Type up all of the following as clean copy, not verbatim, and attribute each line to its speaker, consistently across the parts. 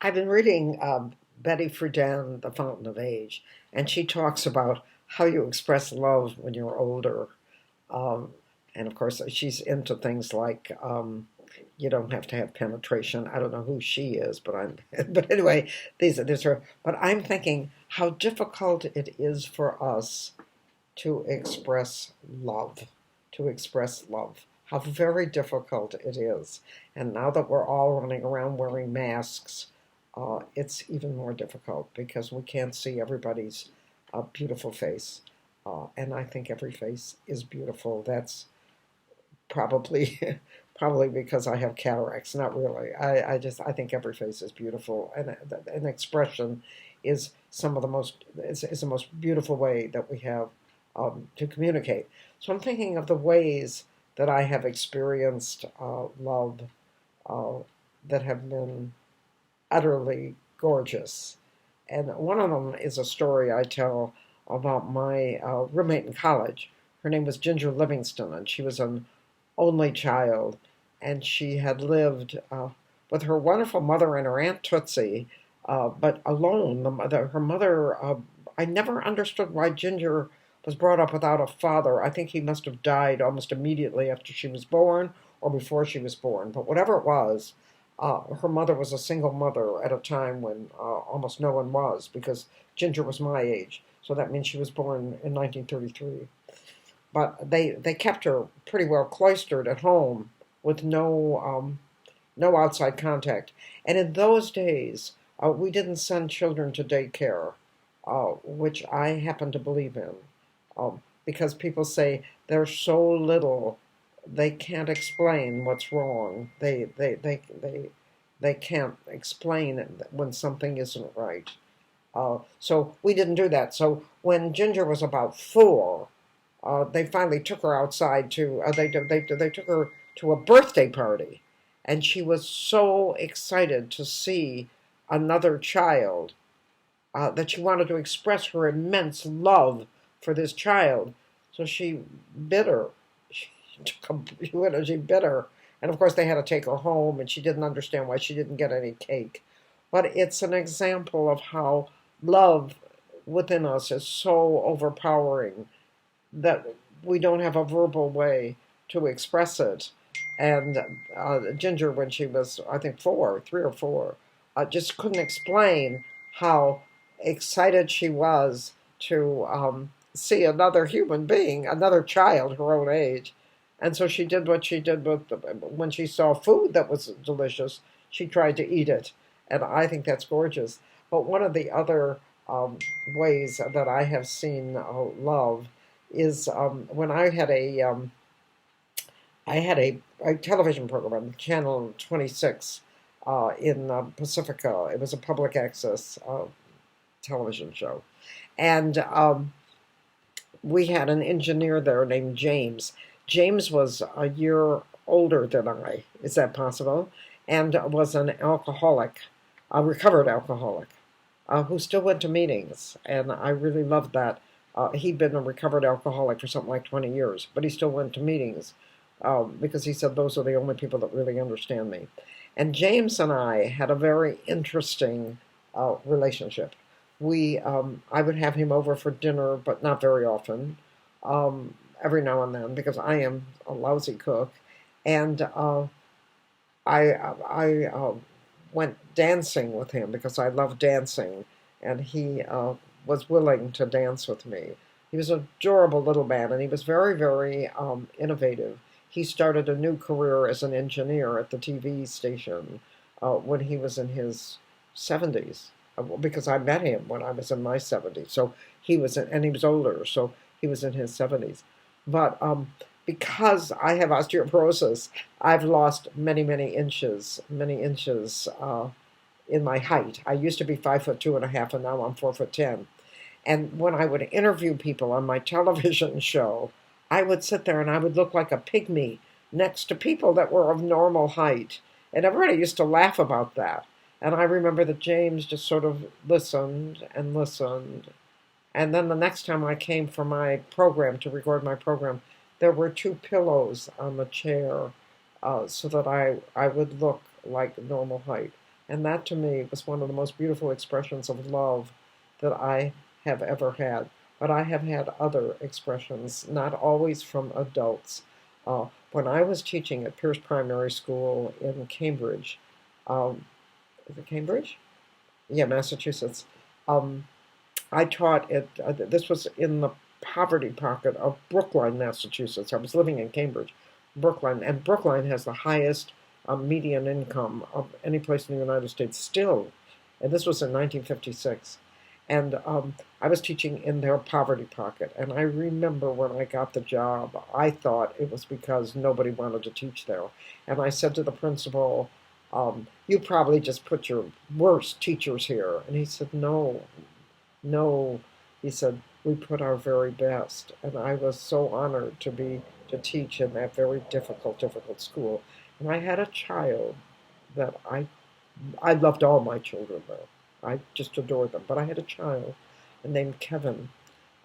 Speaker 1: I've been reading Betty Friedan, The Fountain of Age, and she talks about how you express love when you're older. Um, and of course, she's into things like you don't have to have penetration. I don't know who she is, but I'm. But anyway, these are. But I'm thinking how difficult it is for us to express love, to express love. How very difficult it is. And now that we're all running around wearing masks, it's even more difficult because we can't see everybody's beautiful face. And I think every face is beautiful. That's probably probably because I have cataracts. Not really. I think every face is beautiful, and an expression is some of the most is the most beautiful way that we have to communicate. So I'm thinking of the ways that I have experienced love uh, that have been utterly gorgeous, and one of them is a story I tell about my roommate in college. Her name was Ginger Livingston, and she was an only child, and she had lived with her wonderful mother and her Aunt Tootsie, but alone. Her mother, I never understood why Ginger was brought up without a father. I think he must have died almost immediately after she was born or before she was born. But whatever it was, her mother was a single mother at a time when almost no one was, because Ginger was my age. So that means she was born in 1933, but they kept her pretty well cloistered at home with no outside contact. And in those days, we didn't send children to daycare, which I happen to believe in, because people say they're so little they can't explain what's wrong. They can't explain it when something isn't right. So we didn't do that. So when Ginger was about 4, they finally took her outside to they took her to a birthday party, and she was so excited to see another child that she wanted to express her immense love for this child. So she bit her. She she bit her, and of course they had to take her home, and she didn't understand why she didn't get any cake. But it's an example of how love within us is so overpowering that we don't have a verbal way to express it. And Ginger, when she was, I think, 4, 3 or 4, just couldn't explain how excited she was to see another human being, another child her own age. And so she did what she did with when she saw food that was delicious, she tried to eat it. And I think that's gorgeous. But one of the other ways that I have seen love is when I had a television program on Channel 26 in Pacifica. It was a public access television show, and we had an engineer there named James. James was a year older than I. Is that possible? And was an alcoholic, a recovered alcoholic, who still went to meetings, and I really loved that. He'd been a recovered alcoholic for something like 20 years, but he still went to meetings because he said those are the only people that really understand me. And James and I had a very interesting relationship. I would have him over for dinner, but not very often. Every now and then, because I am a lousy cook, and I went dancing with him because I love dancing, and he was willing to dance with me. He was an adorable little man, and he was very, very innovative. He started a new career as an engineer at the TV station when he was in his 70s, because I met him when I was in my 70s. So and he was older, so he was in his 70s. But because I have osteoporosis, I've lost many inches in my height. I used to be 5'2.5", and now I'm 4'10". And when I would interview people on my television show, I would sit there and I would look like a pygmy next to people that were of normal height. And everybody used to laugh about that. And I remember that James just sort of listened and listened. And then the next time I came for my program, to record my program, there were 2 pillows on the chair so that I would look like normal height. And that to me was one of the most beautiful expressions of love that I have ever had. But I have had other expressions, not always from adults. When I was teaching at Pierce Primary School in Cambridge, um, is it Cambridge? Yeah, Massachusetts. Um, I taught at, this was in the poverty pocket of Brookline, Massachusetts. I was living in Cambridge, Brookline, and Brookline has the highest median income of any place in the United States still. And this was in 1956. And I was teaching in their poverty pocket. And I remember when I got the job, I thought it was because nobody wanted to teach there. And I said to the principal, you probably just put your worst teachers here. And he said, no, no, he said, we put our very best. And I was so honored to teach in that very difficult school. And I had a child that I loved all my children though. I just adored them. But I had a child named Kevin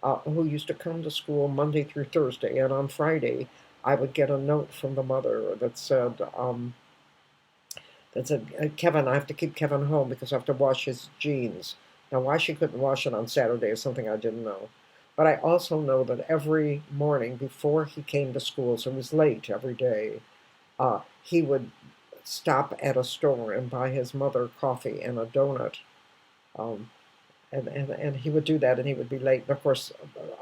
Speaker 1: who used to come to school Monday through Thursday, and on Friday I would get a note from the mother that said, Kevin, I have to keep Kevin home because I have to wash his jeans. Now, why she couldn't wash it on Saturday is something I didn't know. But I also know that every morning before he came to school, so he was late every day, he would stop at a store and buy his mother coffee and a donut. Um, and he would do that and he would be late. And of course,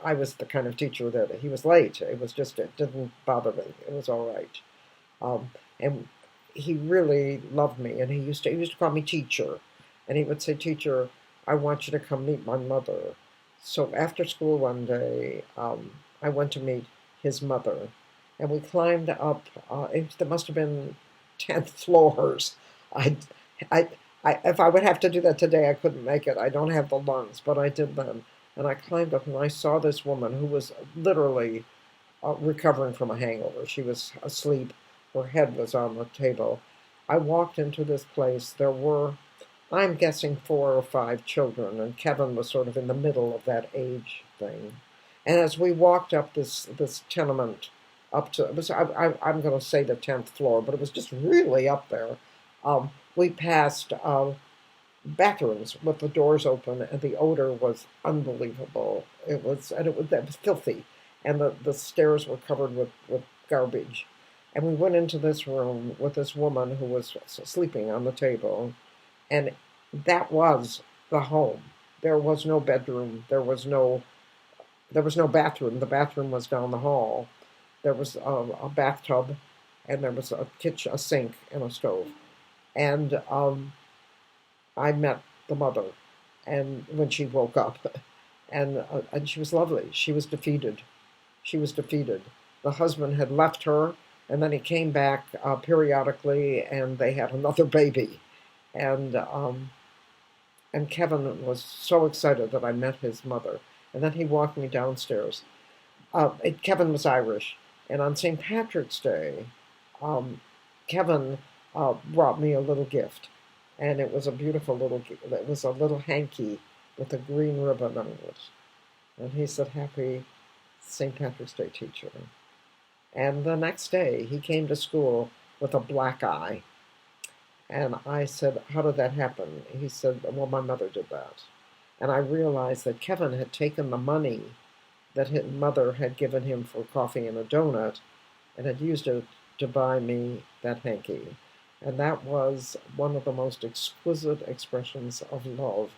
Speaker 1: I was the kind of teacher that he was late. It was just, it didn't bother me. It was all right. And he really loved me, and he used to call me teacher, and he would say, "Teacher, I want you to come meet my mother." So after school one day, I went to meet his mother, and we climbed up. There must have been 10th floors. I, I, if I would have to do that today, I couldn't make it. I don't have the lungs, but I did then, and I climbed up, and I saw this woman who was literally recovering from a hangover. She was asleep. Her head was on the table. I walked into this place. There were, I'm guessing, 4 or 5 children, and Kevin was sort of in the middle of that age thing. And as we walked up this tenement, up to, it was, I'm going to say the 10th floor, but it was just really up there. We passed bathrooms with the doors open, and the odor was unbelievable. It was filthy, and the stairs were covered with garbage. And we went into this room with this woman who was sleeping on the table, and that was the home. There was no bedroom. There was no bathroom. The bathroom was down the hall. There was a bathtub, and there was a kitchen, a sink, and a stove. And I met the mother, and when she woke up, and she was lovely. She was defeated. She was defeated. The husband had left her, and then he came back periodically, and they had another baby, and Kevin was so excited that I met his mother, and then he walked me downstairs. Kevin was Irish, and on St. Patrick's Day, um, Kevin brought me a little gift, and it was a beautiful little. It was a little hanky with a green ribbon on it, and he said, "Happy St. Patrick's Day, teacher." And the next day, he came to school with a black eye. And I said, "How did that happen?" He said, "Well, my mother did that." And I realized that Kevin had taken the money that his mother had given him for coffee and a donut and had used it to buy me that hanky. And that was one of the most exquisite expressions of love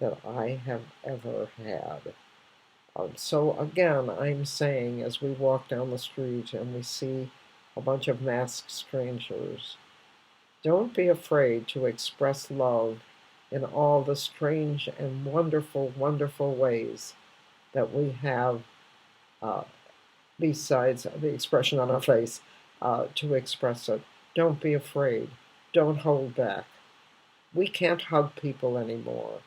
Speaker 1: that I have ever had. So again, I'm saying as we walk down the street and we see a bunch of masked strangers, don't be afraid to express love in all the strange and wonderful, wonderful ways that we have, uh, besides the expression on our face, to express it. Don't be afraid. Don't hold back. We can't hug people anymore,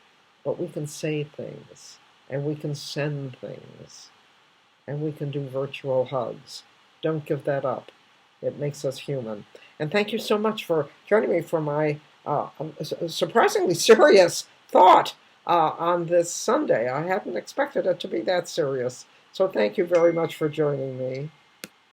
Speaker 1: but we can say things, and we can send things, and we can do virtual hugs. Don't give that up. It makes us human. And thank you so much for joining me for my surprisingly serious thought on this Sunday. I hadn't expected it to be that serious. So thank you very much for joining me.